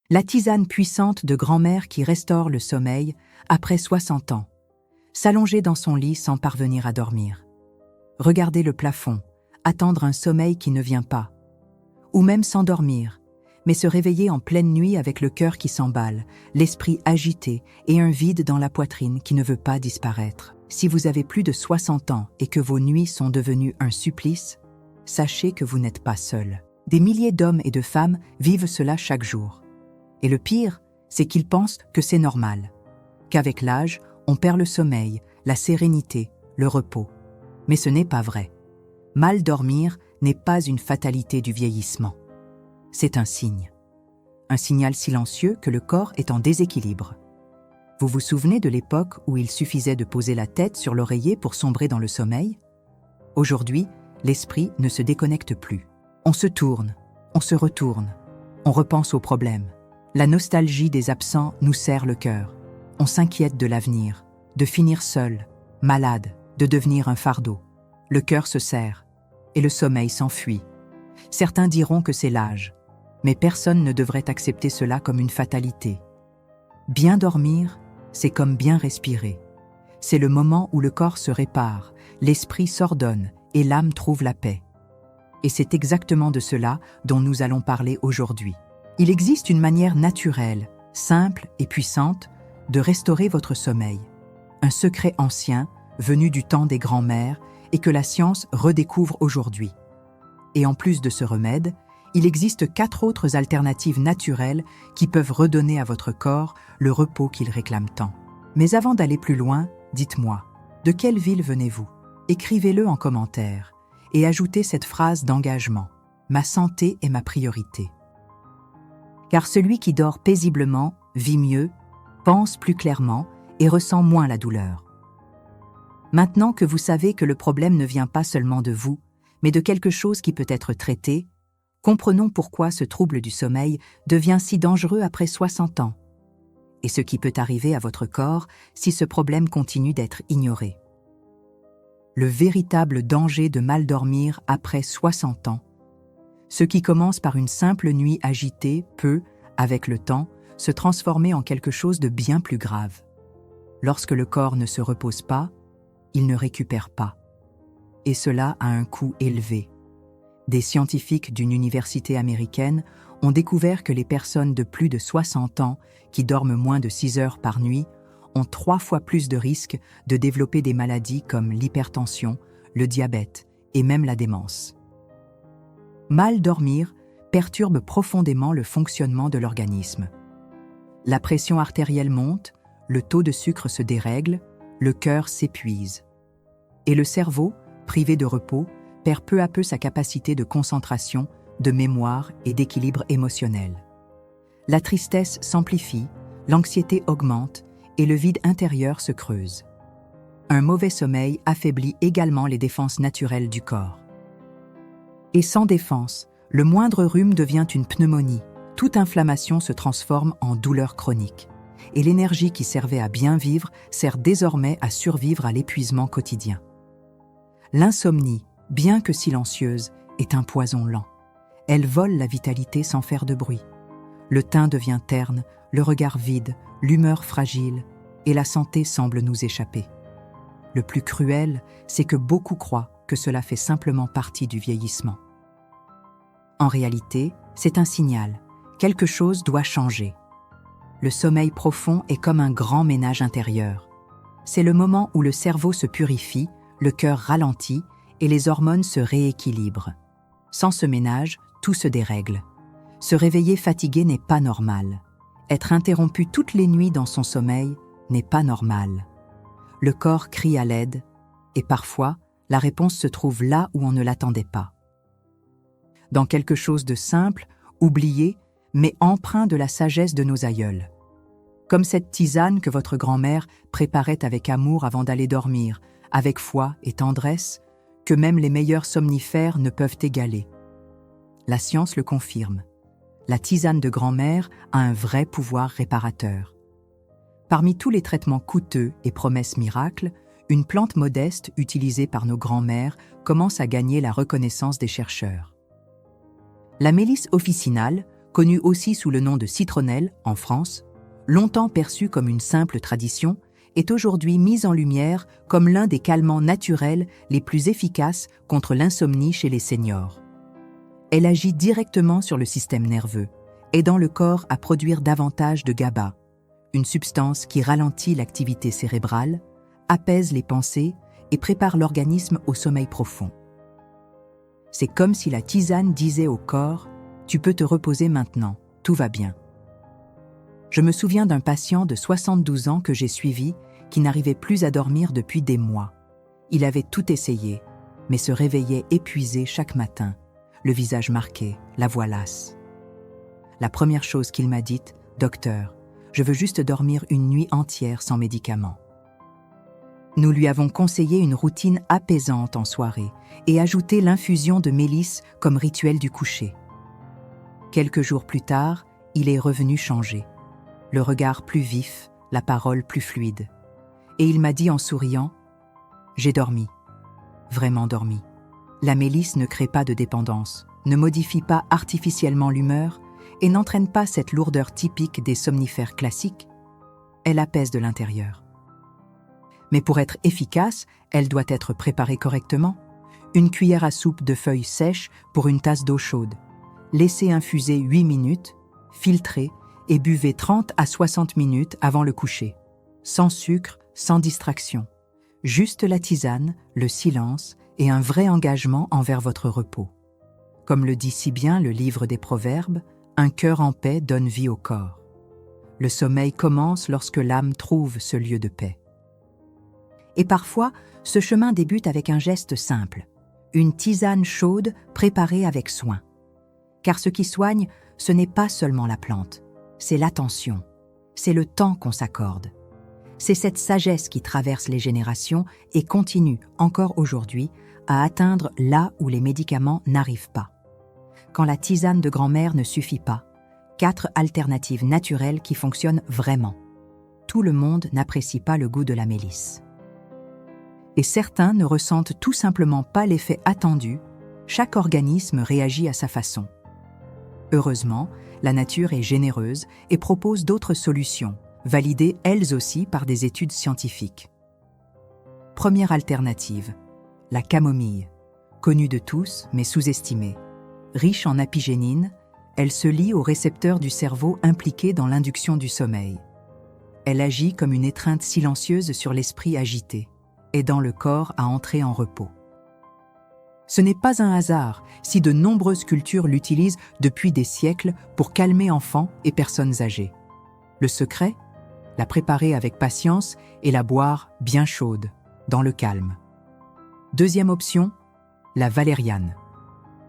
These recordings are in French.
La tisane puissante de grand-mère qui restaure le sommeil après 60 ans. S'allonger dans son lit sans parvenir à dormir. Regarder le plafond, attendre un sommeil qui ne vient pas. Ou même s'endormir, mais se réveiller en pleine nuit avec le cœur qui s'emballe, l'esprit agité et un vide dans la poitrine qui ne veut pas disparaître. Si vous avez plus de 60 ans et que vos nuits sont devenues un supplice, sachez que vous n'êtes pas seul. Des milliers d'hommes et de femmes vivent cela chaque jour. Et le pire, c'est qu'ils pensent que c'est normal, qu'avec l'âge, on perd le sommeil, la sérénité, le repos. Mais ce n'est pas vrai. Mal dormir n'est pas une fatalité du vieillissement. C'est un signe. Un signal silencieux que le corps est en déséquilibre. Vous vous souvenez de l'époque où il suffisait de poser la tête sur l'oreiller pour sombrer dans le sommeil? Aujourd'hui, l'esprit ne se déconnecte plus. On se tourne, on se retourne, on repense aux problèmes. La nostalgie des absents nous serre le cœur. On s'inquiète de l'avenir, de finir seul, malade, de devenir un fardeau. Le cœur se serre et le sommeil s'enfuit. Certains diront que c'est l'âge, mais personne ne devrait accepter cela comme une fatalité. Bien dormir, c'est comme bien respirer. C'est le moment où le corps se répare, l'esprit s'ordonne et l'âme trouve la paix. Et c'est exactement de cela dont nous allons parler aujourd'hui. Il existe une manière naturelle, simple et puissante de restaurer votre sommeil. Un secret ancien, venu du temps des grands-mères et que la science redécouvre aujourd'hui. Et en plus de ce remède, il existe 4 autres alternatives naturelles qui peuvent redonner à votre corps le repos qu'il réclame tant. Mais avant d'aller plus loin, dites-moi, de quelle ville venez-vous? Écrivez-le en commentaire et ajoutez cette phrase d'engagement. Ma santé est ma priorité. Car celui qui dort paisiblement vit mieux, pense plus clairement et ressent moins la douleur. Maintenant que vous savez que le problème ne vient pas seulement de vous, mais de quelque chose qui peut être traité, comprenons pourquoi ce trouble du sommeil devient si dangereux après 60 ans, et ce qui peut arriver à votre corps si ce problème continue d'être ignoré. Le véritable danger de mal dormir après 60 ans. Ce qui commence par une simple nuit agitée peut, avec le temps, se transformer en quelque chose de bien plus grave. Lorsque le corps ne se repose pas, il ne récupère pas. Et cela a un coût élevé. Des scientifiques d'une université américaine ont découvert que les personnes de plus de 60 ans qui dorment moins de 6 heures par nuit ont 3 fois plus de risques de développer des maladies comme l'hypertension, le diabète et même la démence. Mal dormir perturbe profondément le fonctionnement de l'organisme. La pression artérielle monte, le taux de sucre se dérègle, le cœur s'épuise. Et le cerveau, privé de repos, perd peu à peu sa capacité de concentration, de mémoire et d'équilibre émotionnel. La tristesse s'amplifie, l'anxiété augmente et le vide intérieur se creuse. Un mauvais sommeil affaiblit également les défenses naturelles du corps. Et sans défense, le moindre rhume devient une pneumonie. Toute inflammation se transforme en douleur chronique. Et l'énergie qui servait à bien vivre sert désormais à survivre à l'épuisement quotidien. L'insomnie, bien que silencieuse, est un poison lent. Elle vole la vitalité sans faire de bruit. Le teint devient terne, le regard vide, l'humeur fragile, et la santé semble nous échapper. Le plus cruel, c'est que beaucoup croient que cela fait simplement partie du vieillissement. En réalité, c'est un signal. Quelque chose doit changer. Le sommeil profond est comme un grand ménage intérieur. C'est le moment où le cerveau se purifie, le cœur ralentit et les hormones se rééquilibrent. Sans ce ménage, tout se dérègle. Se réveiller fatigué n'est pas normal. Être interrompu toutes les nuits dans son sommeil n'est pas normal. Le corps crie à l'aide et parfois, la réponse se trouve là où on ne l'attendait pas. Dans quelque chose de simple, oublié, mais empreint de la sagesse de nos aïeuls. Comme cette tisane que votre grand-mère préparait avec amour avant d'aller dormir, avec foi et tendresse, que même les meilleurs somnifères ne peuvent égaler. La science le confirme. La tisane de grand-mère a un vrai pouvoir réparateur. Parmi tous les traitements coûteux et promesses miracles, une plante modeste utilisée par nos grands-mères commence à gagner la reconnaissance des chercheurs. La mélisse officinale, connu aussi sous le nom de citronnelle en France, longtemps perçue comme une simple tradition, est aujourd'hui mise en lumière comme l'un des calmants naturels les plus efficaces contre l'insomnie chez les seniors. Elle agit directement sur le système nerveux, aidant le corps à produire davantage de GABA, une substance qui ralentit l'activité cérébrale, apaise les pensées et prépare l'organisme au sommeil profond. C'est comme si la tisane disait au corps « Tu peux te reposer maintenant, tout va bien ». Je me souviens d'un patient de 72 ans que j'ai suivi qui n'arrivait plus à dormir depuis des mois. Il avait tout essayé, mais se réveillait épuisé chaque matin, le visage marqué, la voix lasse. La première chose qu'il m'a dite, « Docteur, je veux juste dormir une nuit entière sans médicaments ». Nous lui avons conseillé une routine apaisante en soirée et ajouté l'infusion de mélisse comme rituel du coucher. Quelques jours plus tard, il est revenu changé. Le regard plus vif, la parole plus fluide. Et il m'a dit en souriant « J'ai dormi, vraiment dormi. La mélisse ne crée pas de dépendance, ne modifie pas artificiellement l'humeur et n'entraîne pas cette lourdeur typique des somnifères classiques. Elle apaise de l'intérieur. Mais pour être efficace, elle doit être préparée correctement. Une cuillère à soupe de feuilles sèches pour une tasse d'eau chaude. Laissez infuser 8 minutes, filtrez et buvez 30 à 60 minutes avant le coucher. Sans sucre, sans distraction. Juste la tisane, le silence et un vrai engagement envers votre repos. Comme le dit si bien le livre des Proverbes, un cœur en paix donne vie au corps. Le sommeil commence lorsque l'âme trouve ce lieu de paix. Et parfois, ce chemin débute avec un geste simple, une tisane chaude préparée avec soin. Car ce qui soigne, ce n'est pas seulement la plante, c'est l'attention, c'est le temps qu'on s'accorde. C'est cette sagesse qui traverse les générations et continue, encore aujourd'hui, à atteindre là où les médicaments n'arrivent pas. Quand la tisane de grand-mère ne suffit pas, 4 alternatives naturelles qui fonctionnent vraiment. Tout le monde n'apprécie pas le goût de la mélisse. Et certains ne ressentent tout simplement pas l'effet attendu, chaque organisme réagit à sa façon. Heureusement, la nature est généreuse et propose d'autres solutions, validées elles aussi par des études scientifiques. Première alternative, la camomille, connue de tous mais sous-estimée. Riche en apigénine, elle se lie aux récepteurs du cerveau impliqués dans l'induction du sommeil. Elle agit comme une étreinte silencieuse sur l'esprit agité, aidant le corps à entrer en repos. Ce n'est pas un hasard si de nombreuses cultures l'utilisent depuis des siècles pour calmer enfants et personnes âgées. Le secret ? La préparer avec patience et la boire bien chaude, dans le calme. Deuxième option, la valériane.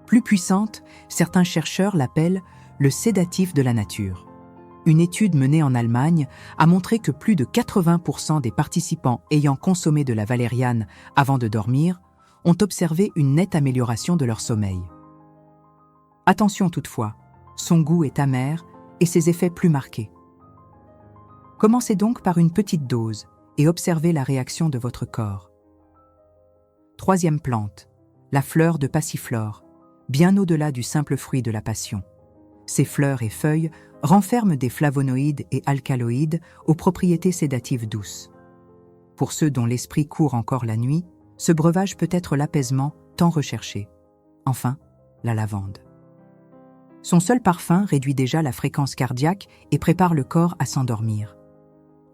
Plus puissante, certains chercheurs l'appellent le sédatif de la nature. Une étude menée en Allemagne a montré que plus de 80% des participants ayant consommé de la valériane avant de dormir ont observé une nette amélioration de leur sommeil. Attention toutefois, son goût est amer et ses effets plus marqués. Commencez donc par une petite dose et observez la réaction de votre corps. Troisième plante, la fleur de passiflore, bien au-delà du simple fruit de la passion. Ces fleurs et feuilles renferment des flavonoïdes et alcaloïdes aux propriétés sédatives douces. Pour ceux dont l'esprit court encore la nuit, ce breuvage peut être l'apaisement tant recherché. Enfin, la lavande. Son seul parfum réduit déjà la fréquence cardiaque et prépare le corps à s'endormir.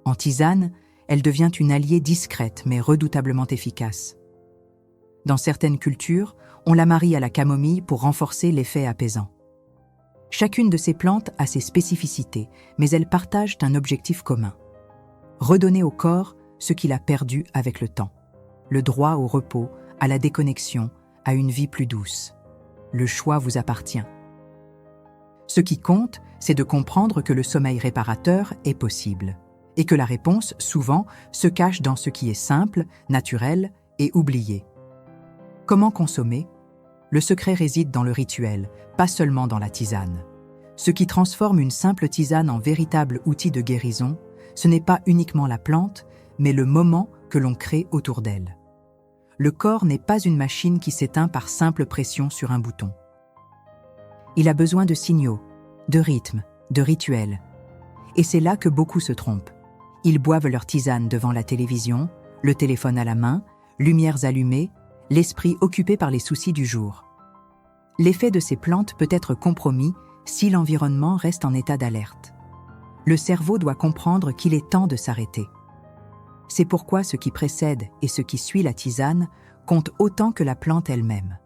En tisane, elle devient une alliée discrète mais redoutablement efficace. Dans certaines cultures, on la marie à la camomille pour renforcer l'effet apaisant. Chacune de ces plantes a ses spécificités, mais elles partagent un objectif commun. Redonner au corps ce qu'il a perdu avec le temps. Le droit au repos, à la déconnexion, à une vie plus douce. Le choix vous appartient. Ce qui compte, c'est de comprendre que le sommeil réparateur est possible, et que la réponse, souvent, se cache dans ce qui est simple, naturel et oublié. Comment consommer ? Le secret réside dans le rituel, pas seulement dans la tisane. Ce qui transforme une simple tisane en véritable outil de guérison, ce n'est pas uniquement la plante, mais le moment que l'on crée autour d'elle. Le corps n'est pas une machine qui s'éteint par simple pression sur un bouton. Il a besoin de signaux, de rythme, de rituel. Et c'est là que beaucoup se trompent. Ils boivent leur tisane devant la télévision, le téléphone à la main, lumières allumées, l'esprit occupé par les soucis du jour. L'effet de ces plantes peut être compromis si l'environnement reste en état d'alerte. Le cerveau doit comprendre qu'il est temps de s'arrêter. C'est pourquoi ce qui précède et ce qui suit la tisane compte autant que la plante elle-même.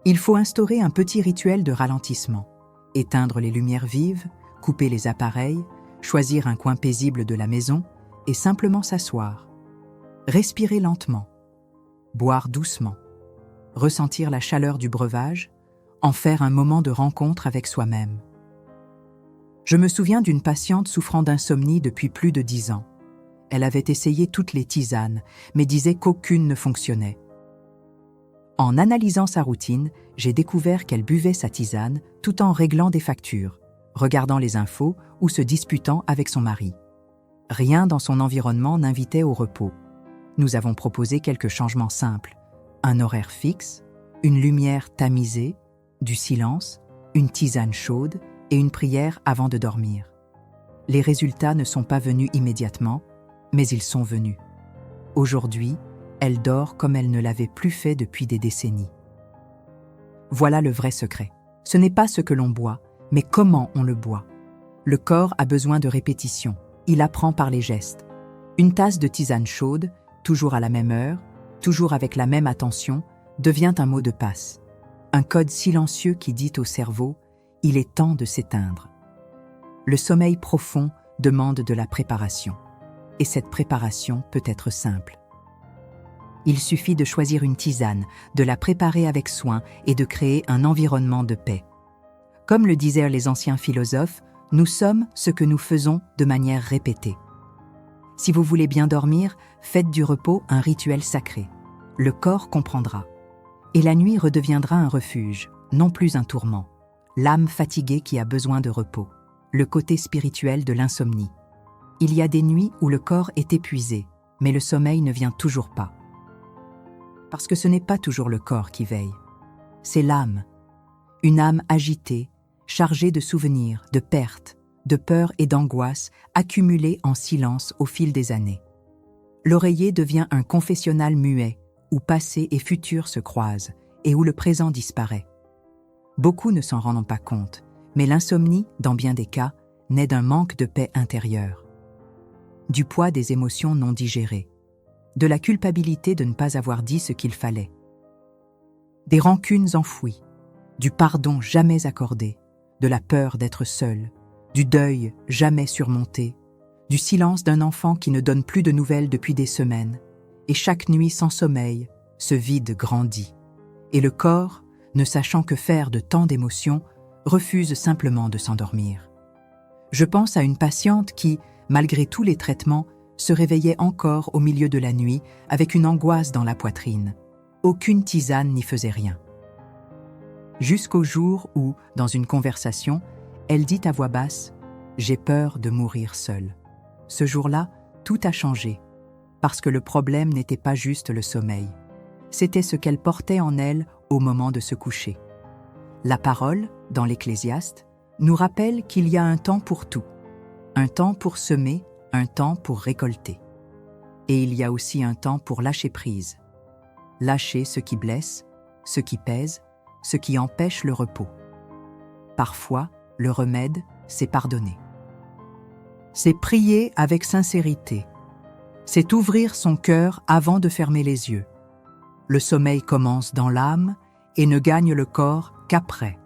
Il faut instaurer un petit rituel de ralentissement, éteindre les lumières vives, couper les appareils, choisir un coin paisible de la maison et simplement s'asseoir. Respirer lentement, boire doucement, ressentir la chaleur du breuvage, en faire un moment de rencontre avec soi-même. Je me souviens d'une patiente souffrant d'insomnie depuis plus de 10 ans. Elle avait essayé toutes les tisanes, mais disait qu'aucune ne fonctionnait. En analysant sa routine, j'ai découvert qu'elle buvait sa tisane tout en réglant des factures, regardant les infos ou se disputant avec son mari. Rien dans son environnement n'invitait au repos. Nous avons proposé quelques changements simples. Un horaire fixe, une lumière tamisée, du silence, une tisane chaude et une prière avant de dormir. Les résultats ne sont pas venus immédiatement, mais ils sont venus. Aujourd'hui, elle dort comme elle ne l'avait plus fait depuis des décennies. Voilà le vrai secret. Ce n'est pas ce que l'on boit, mais comment on le boit. Le corps a besoin de répétition. Il apprend par les gestes. Une tasse de tisane chaude, toujours à la même heure, toujours avec la même attention, devient un mot de passe. Un code silencieux qui dit au cerveau « il est temps de s'éteindre ». Le sommeil profond demande de la préparation. Et cette préparation peut être simple. Il suffit de choisir une tisane, de la préparer avec soin et de créer un environnement de paix. Comme le disaient les anciens philosophes, nous sommes ce que nous faisons de manière répétée. Si vous voulez bien dormir, faites du repos un rituel sacré. Le corps comprendra. Et la nuit redeviendra un refuge, non plus un tourment. L'âme fatiguée qui a besoin de repos. Le côté spirituel de l'insomnie. Il y a des nuits où le corps est épuisé, mais le sommeil ne vient toujours pas. Parce que ce n'est pas toujours le corps qui veille. C'est l'âme. Une âme agitée, chargée de souvenirs, de pertes, de peurs et d'angoisses accumulées en silence au fil des années. L'oreiller devient un confessionnal muet, où passé et futur se croisent et où le présent disparaît. Beaucoup ne s'en rendent pas compte, mais l'insomnie, dans bien des cas, naît d'un manque de paix intérieure. Du poids des émotions non digérées, de la culpabilité de ne pas avoir dit ce qu'il fallait, des rancunes enfouies, du pardon jamais accordé, de la peur d'être seul, du deuil jamais surmonté, du silence d'un enfant qui ne donne plus de nouvelles depuis des semaines, et chaque nuit sans sommeil, ce vide grandit, et le corps, ne sachant que faire de tant d'émotions, refuse simplement de s'endormir. Je pense à une patiente qui, malgré tous les traitements, se réveillait encore au milieu de la nuit avec une angoisse dans la poitrine. Aucune tisane n'y faisait rien. Jusqu'au jour où, dans une conversation, elle dit à voix basse « J'ai peur de mourir seule ». Ce jour-là, tout a changé, parce que le problème n'était pas juste le sommeil. C'était ce qu'elle portait en elle au moment de se coucher. La parole, dans l'Ecclésiaste, nous rappelle qu'il y a un temps pour tout. Un temps pour semer, un temps pour récolter. Et il y a aussi un temps pour lâcher prise. Lâcher ce qui blesse, ce qui pèse, ce qui empêche le repos. Parfois, le remède, c'est pardonner. C'est prier avec sincérité. C'est ouvrir son cœur avant de fermer les yeux. Le sommeil commence dans l'âme et ne gagne le corps qu'après.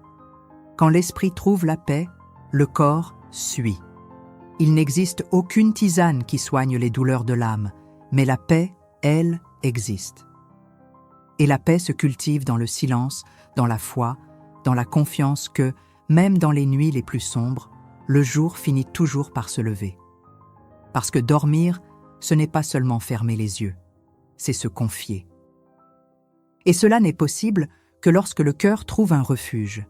Quand l'esprit trouve la paix, le corps suit. Il n'existe aucune tisane qui soigne les douleurs de l'âme, mais la paix, elle, existe. Et la paix se cultive dans le silence, dans la foi, dans la confiance que, même dans les nuits les plus sombres, le jour finit toujours par se lever. Parce que dormir, ce n'est pas seulement fermer les yeux, c'est se confier. Et cela n'est possible que lorsque le cœur trouve un refuge.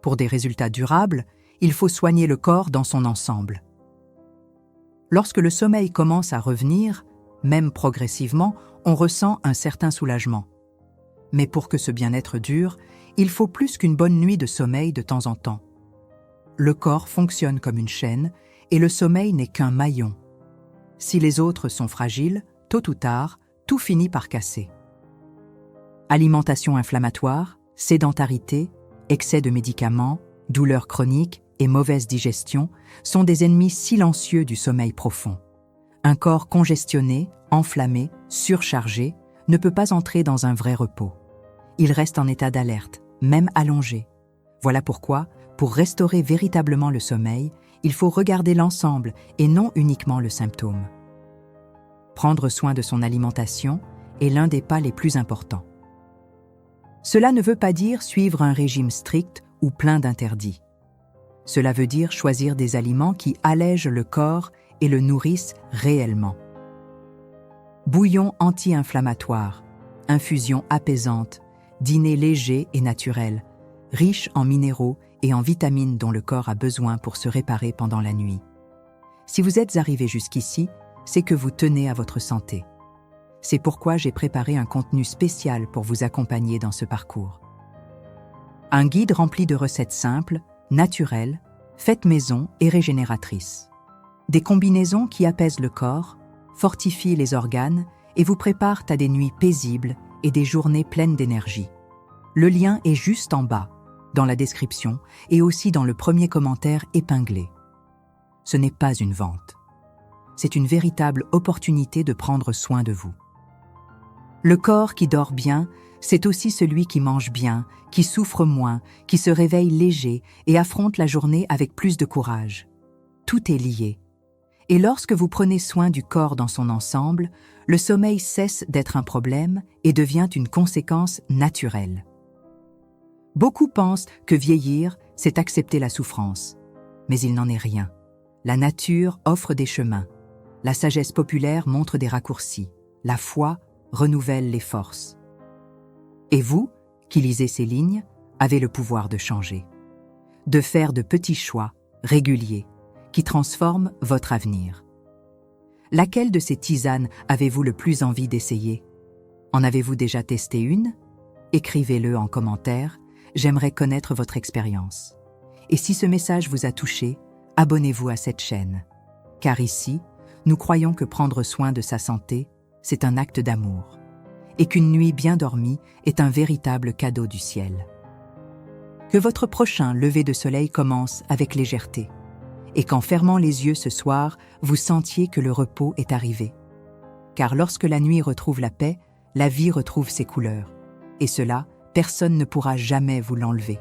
Pour des résultats durables, il faut soigner le corps dans son ensemble. Lorsque le sommeil commence à revenir, même progressivement, on ressent un certain soulagement. Mais pour que ce bien-être dure, il faut plus qu'une bonne nuit de sommeil de temps en temps. le corps fonctionne comme une chaîne et le sommeil n'est qu'un maillon. Si les autres sont fragiles, tôt ou tard, tout finit par casser. Alimentation inflammatoire, sédentarité, excès de médicaments, douleurs chroniques et mauvaise digestion sont des ennemis silencieux du sommeil profond. Un corps congestionné, enflammé, surchargé ne peut pas entrer dans un vrai repos. Il reste en état d'alerte, même allongé. Voilà pourquoi, pour restaurer véritablement le sommeil, il faut regarder l'ensemble et non uniquement le symptôme. Prendre soin de son alimentation est l'un des pas les plus importants. Cela ne veut pas dire suivre un régime strict ou plein d'interdits. Cela veut dire choisir des aliments qui allègent le corps et le nourrissent réellement. Bouillon anti-inflammatoire, infusion apaisante, dîner léger et naturel, riche en minéraux et en vitamines dont le corps a besoin pour se réparer pendant la nuit. Si vous êtes arrivé jusqu'ici, c'est que vous tenez à votre santé. C'est pourquoi j'ai préparé un contenu spécial pour vous accompagner dans ce parcours. Un guide rempli de recettes simples, naturelles, faites maison et régénératrices. Des combinaisons qui apaisent le corps, fortifient les organes et vous préparent à des nuits paisibles et des journées pleines d'énergie. Le lien est juste en bas, dans la description et aussi dans le premier commentaire épinglé. Ce n'est pas une vente. C'est une véritable opportunité de prendre soin de vous. Le corps qui dort bien, c'est aussi celui qui mange bien, qui souffre moins, qui se réveille léger et affronte la journée avec plus de courage. Tout est lié. Et lorsque vous prenez soin du corps dans son ensemble, le sommeil cesse d'être un problème et devient une conséquence naturelle. Beaucoup pensent que vieillir, c'est accepter la souffrance. Mais il n'en est rien. La nature offre des chemins. La sagesse populaire montre des raccourcis. La foi renouvelle les forces. Et vous, qui lisez ces lignes, avez le pouvoir de changer. De faire de petits choix, réguliers, qui transforment votre avenir. Laquelle de ces tisanes avez-vous le plus envie d'essayer? En avez-vous déjà testé une? Écrivez-le en commentaire, j'aimerais connaître votre expérience. Et si ce message vous a touché, abonnez-vous à cette chaîne. Car ici, nous croyons que prendre soin de sa santé, c'est un acte d'amour. Et qu'une nuit bien dormie est un véritable cadeau du ciel. Que votre prochain lever de soleil commence avec légèreté. Et qu'en fermant les yeux ce soir, vous sentiez que le repos est arrivé. Car lorsque la nuit retrouve la paix, la vie retrouve ses couleurs. Et cela, personne ne pourra jamais vous l'enlever.